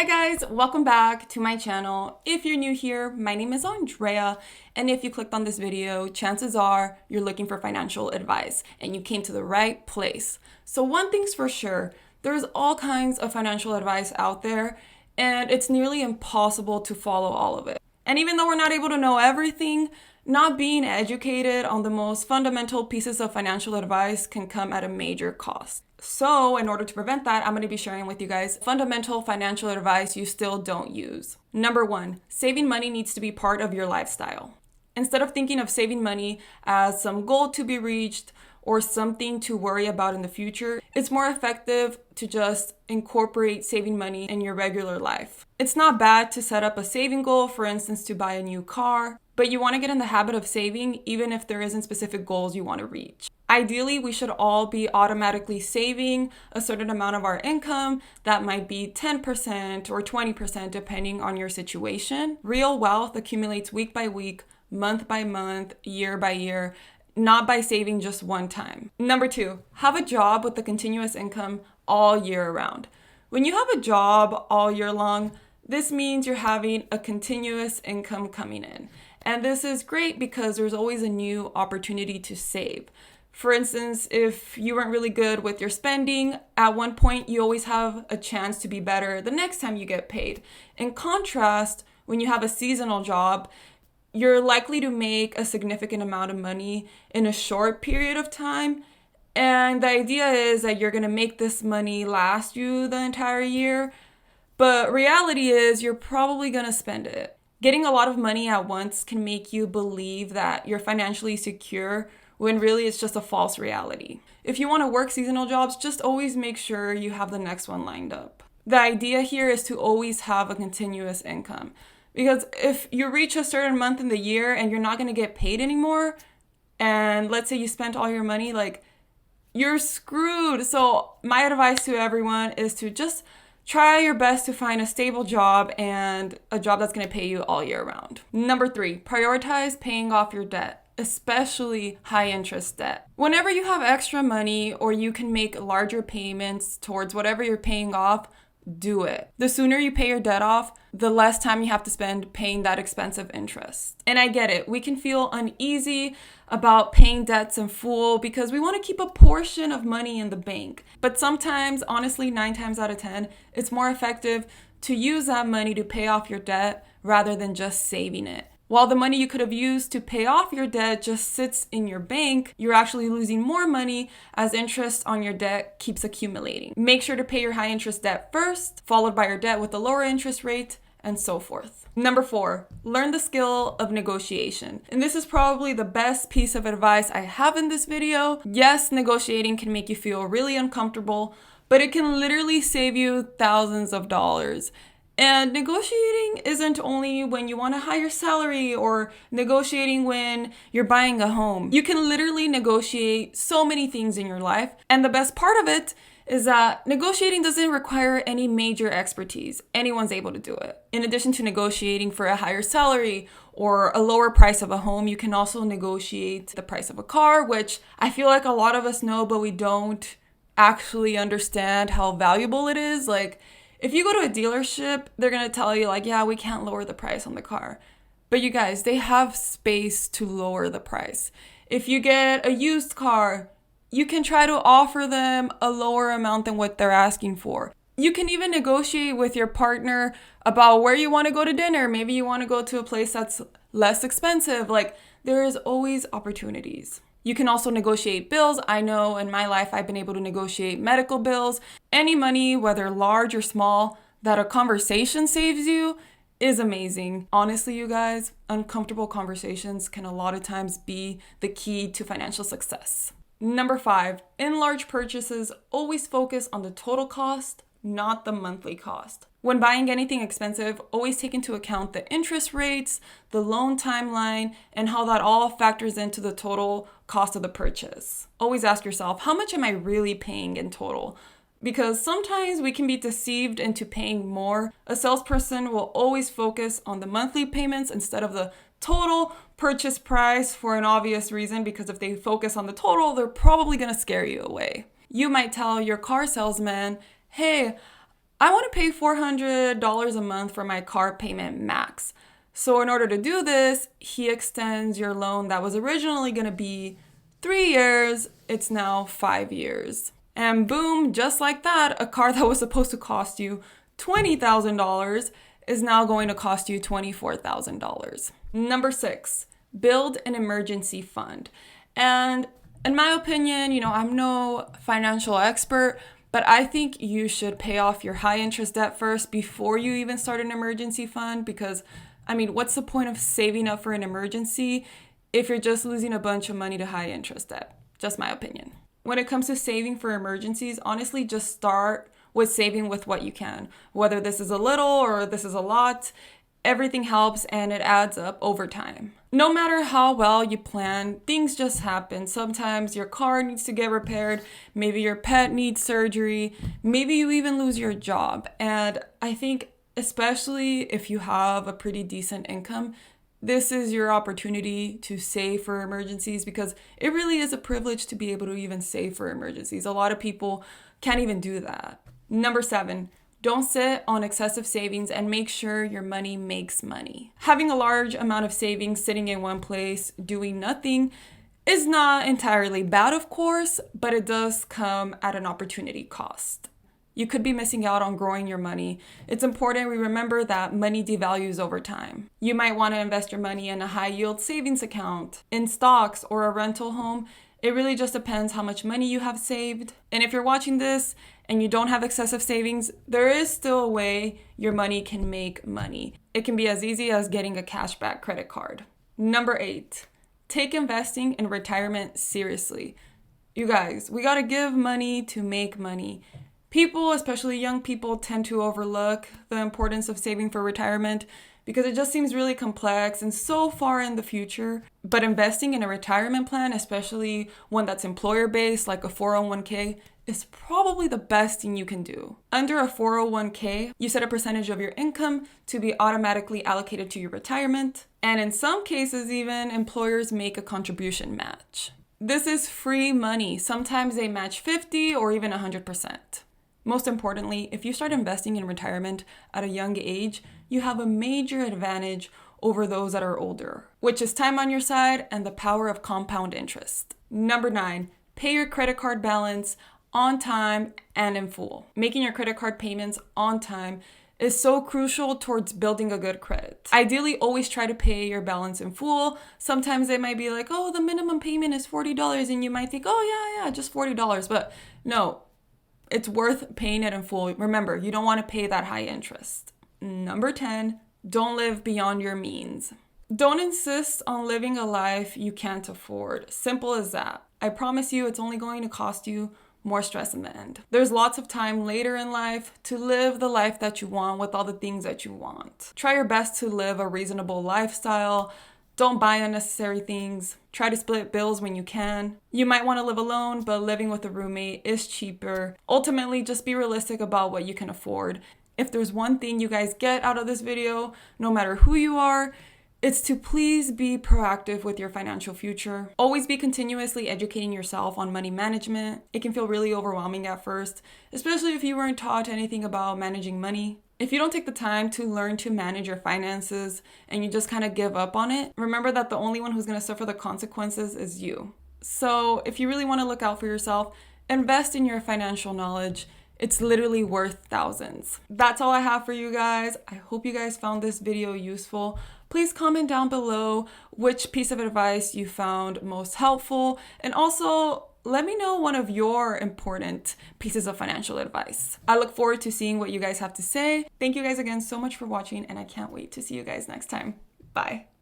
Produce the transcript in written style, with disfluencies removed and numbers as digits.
Hi guys, welcome back to my channel. If you're new here, my name is Andrea, and if you clicked on this video, chances are you're looking for financial advice and you came to the right place. So one thing's for sure, there's all kinds of financial advice out there, and it's nearly impossible to follow all of it. And even though we're not able to know everything, not being educated on the most fundamental pieces of financial advice can come at a major cost. So, in order to prevent that, I'm going to be sharing with you guys fundamental financial advice you still don't use. Number one, saving money needs to be part of your lifestyle. Instead of thinking of saving money as some goal to be reached or something to worry about in the future, it's more effective to just incorporate saving money in your regular life. It's not bad to set up a saving goal, for instance, to buy a new car, but you want to get in the habit of saving even if there isn't specific goals you want to reach. Ideally, we should all be automatically saving a certain amount of our income. That might be 10% or 20% depending on your situation. Real wealth accumulates week by week, month by month, year by year, not by saving just one time. Number two, have a job with a continuous income all year round. When you have a job all year long, this means you're having a continuous income coming in. And this is great because there's always a new opportunity to save. For instance, if you weren't really good with your spending, at one point you always have a chance to be better the next time you get paid. In contrast, when you have a seasonal job, you're likely to make a significant amount of money in a short period of time. And the idea is that you're going to make this money last you the entire year. But reality is you're probably going to spend it. Getting a lot of money at once can make you believe that you're financially secure when really it's just a false reality. If you want to work seasonal jobs, just always make sure you have the next one lined up. The idea here is to always have a continuous income. Because if you reach a certain month in the year and you're not going to get paid anymore, and let's say you spent all your money, you're screwed. So my advice to everyone is to just try your best to find a stable job and a job that's going to pay you all year round. Number three, prioritize paying off your debt, especially high interest debt. Whenever you have extra money or you can make larger payments towards whatever you're paying off, do it. The sooner you pay your debt off, the less time you have to spend paying that expensive interest. And I get it. We can feel uneasy about paying debts in full because we want to keep a portion of money in the bank. But sometimes, honestly, 9 times out of 10, it's more effective to use that money to pay off your debt rather than just saving it. While the money you could have used to pay off your debt just sits in your bank, you're actually losing more money as interest on your debt keeps accumulating. Make sure to pay your high interest debt first, followed by your debt with a lower interest rate, and so forth. Number four, learn the skill of negotiation. And this is probably the best piece of advice I have in this video. Yes, negotiating can make you feel really uncomfortable, but it can literally save you thousands of dollars. And negotiating isn't only when you want a higher salary or negotiating when you're buying a home. You can literally negotiate so many things in your life. And the best part of it is that negotiating doesn't require any major expertise. Anyone's able to do it. In addition to negotiating for a higher salary or a lower price of a home, you can also negotiate the price of a car, which I feel like a lot of us know, but we don't actually understand how valuable it is. If you go to a dealership, they're going to tell you yeah, we can't lower the price on the car. But you guys, they have space to lower the price. If you get a used car, you can try to offer them a lower amount than what they're asking for. You can even negotiate with your partner about where you want to go to dinner. Maybe you want to go to a place that's less expensive. There is always opportunities. You can also negotiate bills. I know in my life I've been able to negotiate medical bills. Any money, whether large or small, that a conversation saves you is amazing. Honestly, you guys, uncomfortable conversations can a lot of times be the key to financial success. Number five, in large purchases, always focus on the total cost, not the monthly cost. When buying anything expensive, always take into account the interest rates, the loan timeline, and how that all factors into the total cost of the purchase. Always ask yourself, how much am I really paying in total? Because sometimes we can be deceived into paying more. A salesperson will always focus on the monthly payments instead of the total purchase price for an obvious reason, because if they focus on the total, they're probably going to scare you away. You might tell your car salesman, hey, I want to pay $400 a month for my car payment max. So in order to do this, he extends your loan that was originally going to be 3 years. It's now 5 years. And boom, just like that, a car that was supposed to cost you $20,000 is now going to cost you $24,000. Number 6, build an emergency fund. And in my opinion, I'm no financial expert, but I think you should pay off your high interest debt first before you even start an emergency fund, because what's the point of saving up for an emergency if you're just losing a bunch of money to high interest debt? Just my opinion. When it comes to saving for emergencies, honestly, just start with saving with what you can. Whether this is a little or this is a lot, everything helps and it adds up over time. No matter how well you plan, things just happen. Sometimes your car needs to get repaired, maybe your pet needs surgery, maybe you even lose your job. And I think especially if you have a pretty decent income, this is your opportunity to save for emergencies, because it really is a privilege to be able to even save for emergencies. A lot of people can't even do that. Number 7, don't sit on excessive savings and make sure your money makes money. Having a large amount of savings sitting in one place doing nothing is not entirely bad, of course, but it does come at an opportunity cost. You could be missing out on growing your money. It's important we remember that money devalues over time. You might want to invest your money in a high yield savings account, in stocks, or a rental home. It really just depends how much money you have saved. And if you're watching this and you don't have excessive savings, there is still a way your money can make money. It can be as easy as getting a cashback credit card. Number 8, take investing in retirement seriously. You guys, we gotta give money to make money. People, especially young people, tend to overlook the importance of saving for retirement because it just seems really complex and so far in the future. But investing in a retirement plan, especially one that's employer-based like a 401k, is probably the best thing you can do. Under a 401k, you set a percentage of your income to be automatically allocated to your retirement. And in some cases, even employers make a contribution match. This is free money. Sometimes they match 50 or even 100%. Most importantly, if you start investing in retirement at a young age, you have a major advantage over those that are older, which is time on your side and the power of compound interest. Number 9, pay your credit card balance on time and in full. Making your credit card payments on time is so crucial towards building a good credit. Ideally, always try to pay your balance in full. Sometimes they might be like, oh, the minimum payment is $40, and you might think, oh yeah, just $40. But no, it's worth paying it in full. Remember, you don't want to pay that high interest. Number 10, don't live beyond your means. Don't insist on living a life you can't afford. Simple as that. I promise you, it's only going to cost you more stress in the end. There's lots of time later in life to live the life that you want with all the things that you want. Try your best to live a reasonable lifestyle. Don't buy unnecessary things. Try to split bills when you can. You might want to live alone, but living with a roommate is cheaper. Ultimately, just be realistic about what you can afford. If there's one thing you guys get out of this video, no matter who you are, it's to please be proactive with your financial future. Always be continuously educating yourself on money management. It can feel really overwhelming at first, especially if you weren't taught anything about managing money. If you don't take the time to learn to manage your finances and you just kind of give up on it, remember that the only one who's going to suffer the consequences is you. So if you really want to look out for yourself, invest in your financial knowledge. It's literally worth thousands. That's all I have for you guys. I hope you guys found this video useful. Please comment down below which piece of advice you found most helpful, and also let me know one of your important pieces of financial advice. I look forward to seeing what you guys have to say. Thank you guys again so much for watching, and I can't wait to see you guys next time. Bye.